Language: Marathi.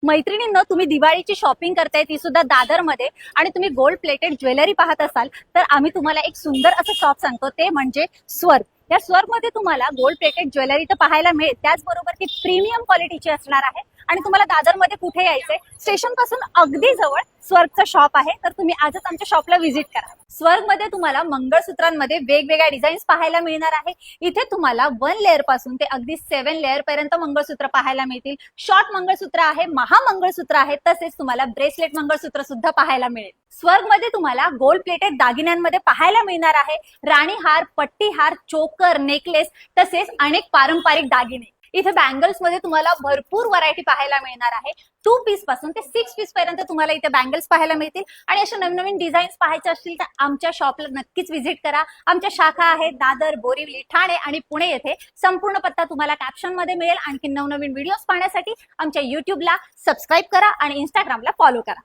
मैत्रिणींनो, तुम्ही दिवाळीची शॉपिंग करताय ती सुद्धा दादरमध्ये आणि तुम्ही गोल्ड प्लेटेड ज्वेलरी पाहत असाल तर आम्ही तुम्हाला एक सुंदर असं शॉप सांगतो, ते म्हणजे स्वर्ग. या स्वर्गमध्ये तुम्हाला गोल्ड प्लेटेड ज्वेलरी तर पाहायला मिळेल, त्याचबरोबर ती प्रीमियम क्वालिटीची असणार आहे. आणि तुम्हाला दादरमध्ये कुठे यायचंय, स्टेशन पासून अगदी जवळ स्वर्गचं शॉप आहे, तर तुम्ही आजच आमच्या शॉपला व्हिजिट करा. स्वर्गमध्ये तुम्हाला मंगळसूत्रांमध्ये वेगवेगळ्या डिझाईन्स पाहायला मिळणार आहे. इथे तुम्हाला 1 लेअर पासून ते अगदी 7 लेअर पर्यंत मंगळसूत्र पाहायला मिळतील. शॉर्ट मंगळसूत्र आहे, महामंगळसूत्र आहे, तसेच तुम्हाला ब्रेसलेट मंगळसूत्र सुद्धा पाहायला मिळेल. स्वर्गमध्ये तुम्हाला गोल्ड प्लेटेड दागिन्यांमध्ये पाहायला मिळणार आहे राणी हार, पट्टी हार, चोकर, नेकलेस तसेच अनेक पारंपरिक दागिने. इथे बँगल्स मध्ये तुम्हाला भरपूर व्हरायटी पाहायला मिळणार आहे. 2 पीस पासून ते 6 पीस पर्यंत तुम्हाला इथे बँगल्स पाहायला मिळतील. आणि अशा नवनवीन डिझाईन्स पाहायचे असतील तर आमच्या शॉपला नक्कीच व्हिजिट करा. आमच्या शाखा आहेत दादर, बोरिवली, ठाणे आणि पुणे येथे. संपूर्ण पत्ता तुम्हाला कॅप्शन मध्ये मिळेल. आणखी नवनवीन व्हिडिओज पाहण्यासाठी आमच्या युट्यूबला सबस्क्राईब करा आणि इंस्टाग्रामला फॉलो करा.